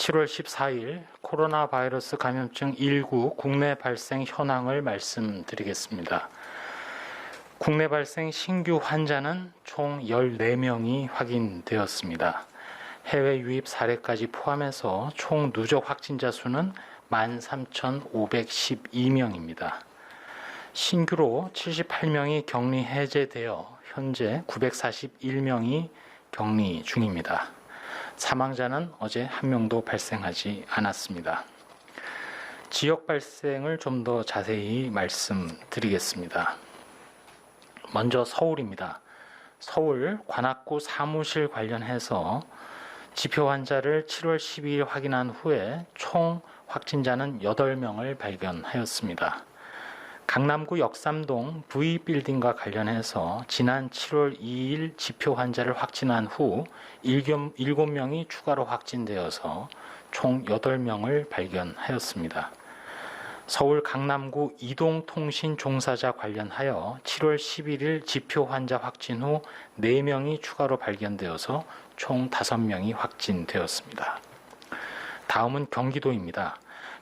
7월 14일 코로나 바이러스 감염증 19 국내 발생 현황을 말씀드리겠습니다. 국내 발생 신규 환자는 총 14명이 확인되었습니다. 해외 유입 사례까지 포함해서 총 누적 확진자 수는 13,512명입니다. 신규로 78명이 격리 해제되어 현재 941명이 격리 중입니다. 사망자는 어제 한 명도 발생하지 않았습니다. 지역 발생을 좀 더 자세히 말씀드리겠습니다. 먼저 서울입니다. 서울 관악구 사무실 관련해서 지표 환자를 7월 12일 확인한 후에 총 확진자는 8명을 발견하였습니다. 강남구 역삼동 V빌딩과 관련해서 지난 7월 2일 지표 환자를 확진한 후 7명이 추가로 확진되어서 총 8명을 발견하였습니다. 서울 강남구 이동통신 종사자 관련하여 7월 11일 지표 환자 확진 후 4명이 추가로 발견되어서 총 5명이 확진되었습니다. 다음은 경기도입니다.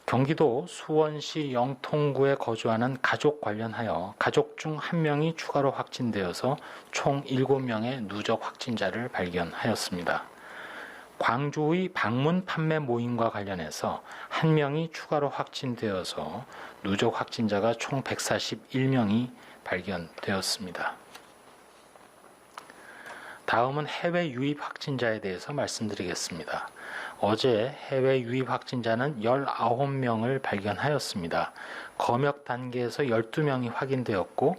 경기도 수원시 영통구에 거주하는 가족 관련하여 가족 중 1명이 추가로 확진되어서 총 7명의 누적 확진자를 발견하였습니다. 광주의 방문 판매 모임과 관련해서 1명이 추가로 확진되어서 누적 확진자가 총 141명이 발견되었습니다. 다음은 해외 유입 확진자에 대해서 말씀드리겠습니다. 어제 해외 유입 확진자는 19명을 발견하였습니다. 검역 단계에서 12명이 확인되었고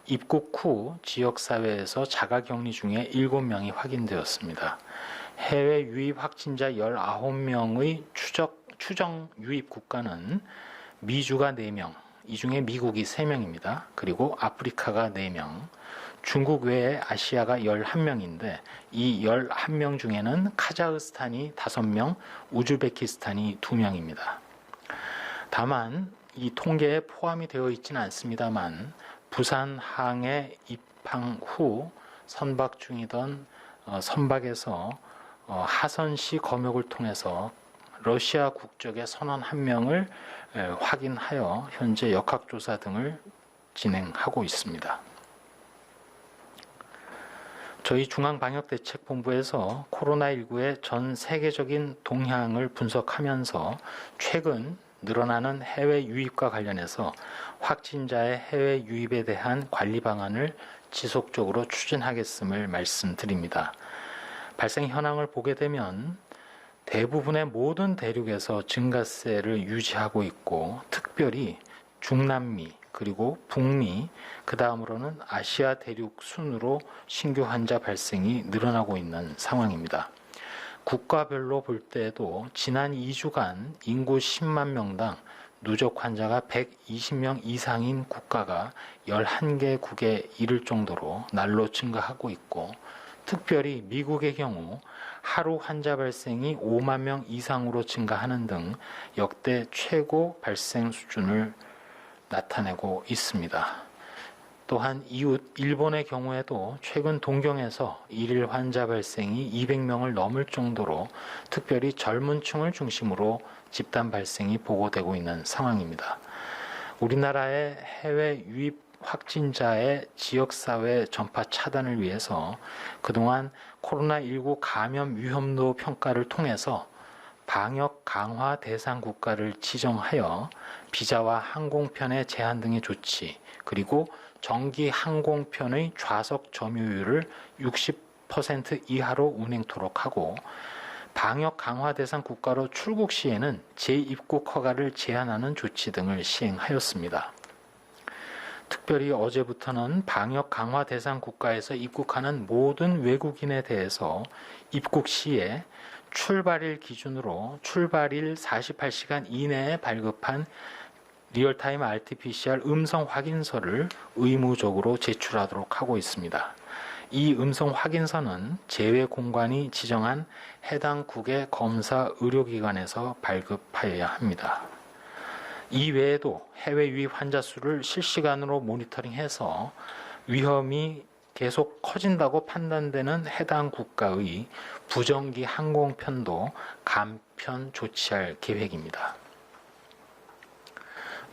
입국 후 지역사회에서 자가격리 중에 7명이 확인되었습니다. 해외 유입 확진자 19명의 추정 유입 국가는 미주가 4명, 이 중에 미국이 3명입니다. 그리고 아프리카가 4명, 중국 외에 아시아가 11명인데 이 11명 중에는 카자흐스탄이 5명, 우즈베키스탄이 2명입니다. 다만 이 통계에 포함이 되어 있지는 않습니다만 부산항에 입항 후 선박 중이던 선박에서 하선시 검역을 통해서 러시아 국적의 선원 1명을 확인하여 현재 역학조사 등을 진행하고 있습니다. 저희 중앙방역대책본부에서 코로나19의 전 세계적인 동향을 분석하면서 최근 늘어나는 해외 유입과 관련해서 확진자의 해외 유입에 대한 관리 방안을 지속적으로 추진하겠음을 말씀드립니다. 발생 현황을 보게 되면 대부분의 모든 대륙에서 증가세를 유지하고 있고 특별히 중남미 그리고 북미, 그 다음으로는 아시아 대륙 순으로 신규 환자 발생이 늘어나고 있는 상황입니다. 국가별로 볼 때에도 지난 2주간 인구 10만 명당 누적 환자가 120명 이상인 국가가 11개국에 이를 정도로 날로 증가하고 있고 특별히 미국의 경우 하루 환자 발생이 5만 명 이상으로 증가하는 등 역대 최고 발생 수준을 나타내고 있습니다. 또한 이웃 일본의 경우에도 최근 동경에서 일일 환자 발생이 200명을 넘을 정도로 특별히 젊은 층을 중심으로 집단 발생이 보고되고 있는 상황입니다. 우리나라의 해외 유입 확진자의 지역사회 전파 차단을 위해서 그동안 코로나19 감염 위험도 평가를 통해서 방역 강화 대상 국가를 지정하여 비자와 항공편의 제한 등의 조치, 그리고 정기 항공편의 좌석 점유율을 60% 이하로 운행토록 하고 방역 강화 대상 국가로 출국 시에는 재입국 허가를 제한하는 조치 등을 시행하였습니다. 특별히 어제부터는 방역 강화 대상 국가에서 입국하는 모든 외국인에 대해서 입국 시에 출발일 기준으로 출발일 48시간 이내에 발급한 리얼타임 RT-PCR 음성 확인서를 의무적으로 제출하도록 하고 있습니다. 이 음성 확인서는 제외공관이 지정한 해당 국의 검사 의료기관에서 발급하여야 합니다. 이 외에도 해외 유입 환자 수를 실시간으로 모니터링해서 위험이 계속 커진다고 판단되는 해당 국가의 부정기 항공편도 감편 조치할 계획입니다.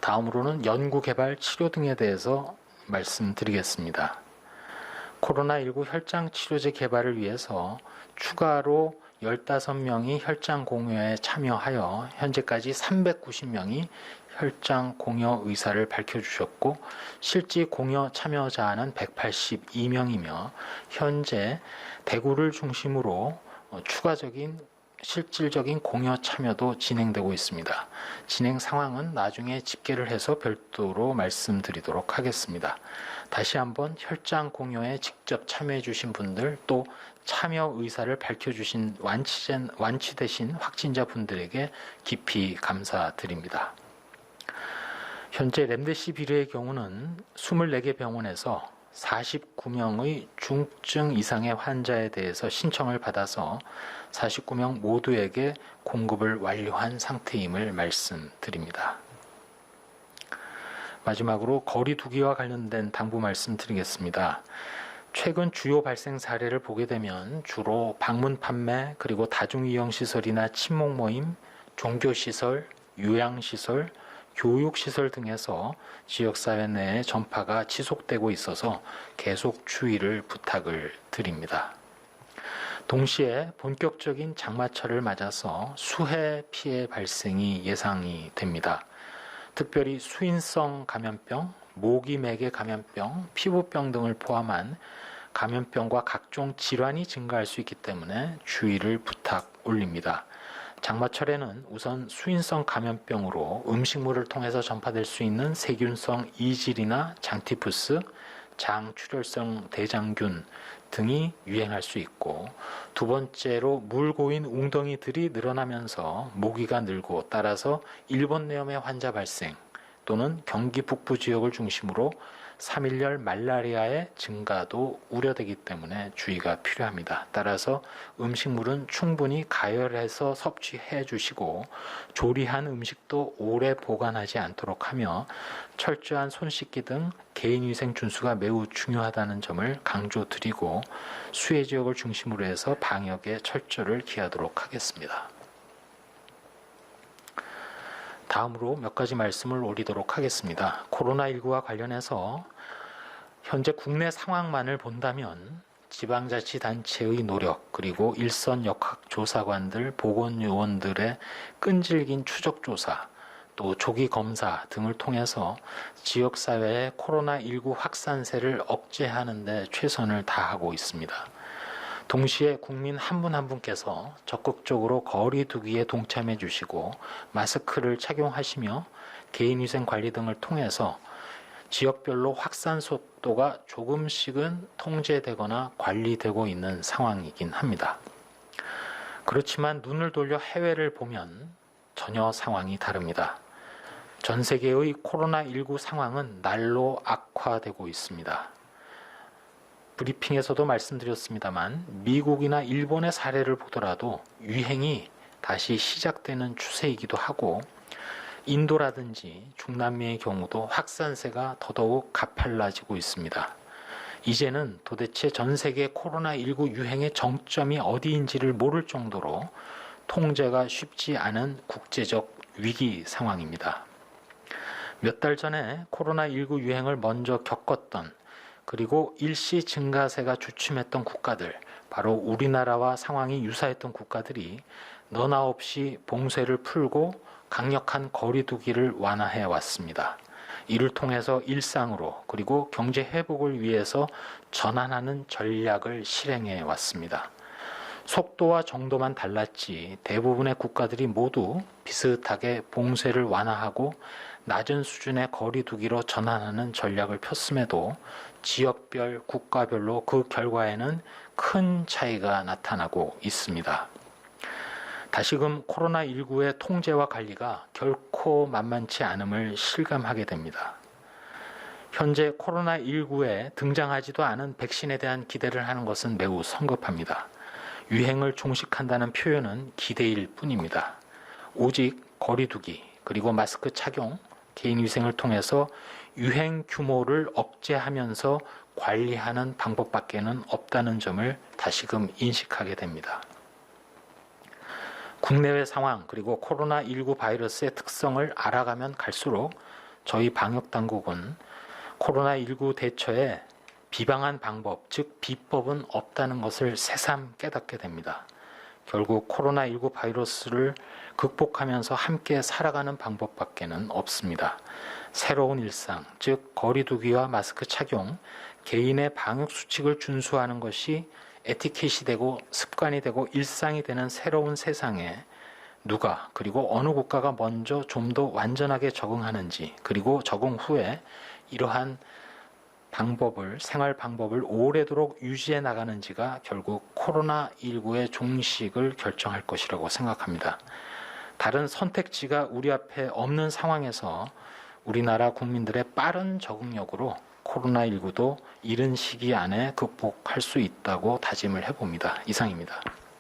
다음으로는 연구개발 치료 등에 대해서 말씀드리겠습니다. 코로나19 혈장 치료제 개발을 위해서 추가로 15명이 혈장 공여에 참여하여 현재까지 390명이 혈장 공여 의사를 밝혀주셨고 실제 공여 참여자는 182명이며 현재 대구를 중심으로 추가적인 실질적인 공여 참여도 진행되고 있습니다. 진행 상황은 나중에 집계를 해서 별도로 말씀드리도록 하겠습니다. 다시 한번 혈장 공여에 직접 참여해 주신 분들 또 참여 의사를 밝혀주신 완치되신 확진자분들에게 깊이 감사드립니다. 현재 렘데시비르의 경우는 24개 병원에서 49명의 중증 이상의 환자에 대해서 신청을 받아서 49명 모두에게 공급을 완료한 상태임을 말씀드립니다. 마지막으로 거리 두기와 관련된 당부 말씀드리겠습니다. 최근 주요 발생 사례를 보게 되면 주로 방문 판매 그리고 다중이용시설이나 친목 모임, 종교시설, 요양시설, 교육시설 등에서 지역사회 내에 전파가 지속되고 있어서 계속 주의를 부탁을 드립니다. 동시에 본격적인 장마철을 맞아서 수해 피해 발생이 예상이 됩니다. 특별히 수인성 감염병, 모기매개 감염병, 피부병 등을 포함한 감염병과 각종 질환이 증가할 수 있기 때문에 주의를 부탁 올립니다. 장마철에는 우선 수인성 감염병으로 음식물을 통해서 전파될 수 있는 세균성 이질이나 장티푸스, 장출혈성 대장균 등이 유행할 수 있고 두 번째로 물 고인 웅덩이들이 늘어나면서 모기가 늘고 따라서 일본내염의 환자 발생 또는 경기 북부 지역을 중심으로 3일열 말라리아의 증가도 우려되기 때문에 주의가 필요합니다. 따라서 음식물은 충분히 가열해서 섭취해 주시고 조리한 음식도 오래 보관하지 않도록 하며 철저한 손 씻기 등 개인위생 준수가 매우 중요하다는 점을 강조드리고 수해 지역을 중심으로 해서 방역에 철저를 기하도록 하겠습니다. 다음으로 몇 가지 말씀을 올리도록 하겠습니다. 코로나19와 관련해서 현재 국내 상황만을 본다면 지방자치단체의 노력 그리고 일선 역학조사관들, 보건요원들의 끈질긴 추적조사 또 조기검사 등을 통해서 지역사회의 코로나19 확산세를 억제하는 데 최선을 다하고 있습니다. 동시에 국민 한 분 한 분께서 적극적으로 거리 두기에 동참해 주시고 마스크를 착용하시며 개인위생 관리 등을 통해서 지역별로 확산 속도가 조금씩은 통제되거나 관리되고 있는 상황이긴 합니다. 그렇지만 눈을 돌려 해외를 보면 전혀 상황이 다릅니다. 전 세계의 코로나19 상황은 날로 악화되고 있습니다. 브리핑에서도 말씀드렸습니다만 미국이나 일본의 사례를 보더라도 유행이 다시 시작되는 추세이기도 하고 인도라든지 중남미의 경우도 확산세가 더더욱 가팔라지고 있습니다. 이제는 도대체 전 세계 코로나19 유행의 정점이 어디인지를 모를 정도로 통제가 쉽지 않은 국제적 위기 상황입니다. 몇 달 전에 코로나19 유행을 먼저 겪었던 그리고 일시 증가세가 주춤했던 국가들, 바로 우리나라와 상황이 유사했던 국가들이 너나 없이 봉쇄를 풀고 강력한 거리 두기를 완화해 왔습니다. 이를 통해서 일상으로 그리고 경제 회복을 위해서 전환하는 전략을 실행해 왔습니다. 속도와 정도만 달랐지 대부분의 국가들이 모두 비슷하게 봉쇄를 완화하고 낮은 수준의 거리 두기로 전환하는 전략을 폈음에도 지역별, 국가별로 그 결과에는 큰 차이가 나타나고 있습니다. 다시금 코로나19의 통제와 관리가 결코 만만치 않음을 실감하게 됩니다. 현재 코로나19에 등장하지도 않은 백신에 대한 기대를 하는 것은 매우 성급합니다. 유행을 종식한다는 표현은 기대일 뿐입니다. 오직 거리 두기, 그리고 마스크 착용, 개인위생을 통해서 유행 규모를 억제하면서 관리하는 방법밖에는 없다는 점을 다시금 인식하게 됩니다. 국내외 상황 그리고 코로나19 바이러스의 특성을 알아가면 갈수록 저희 방역당국은 코로나19 대처에 비방한 방법, 즉 비법은 없다는 것을 새삼 깨닫게 됩니다. 결국 코로나19 바이러스를 극복하면서 함께 살아가는 방법밖에는 없습니다. 새로운 일상, 즉 거리두기와 마스크 착용, 개인의 방역 수칙을 준수하는 것이 에티켓이 되고 습관이 되고 일상이 되는 새로운 세상에 누가 그리고 어느 국가가 먼저 좀 더 완전하게 적응하는지, 그리고 적응 후에 이러한 생활 방법을 오래도록 유지해 나가는지가 결국 코로나19의 종식을 결정할 것이라고 생각합니다. 다른 선택지가 우리 앞에 없는 상황에서 우리나라 국민들의 빠른 적응력으로 코로나19도 이른 시기 안에 극복할 수 있다고 다짐을 해봅니다. 이상입니다.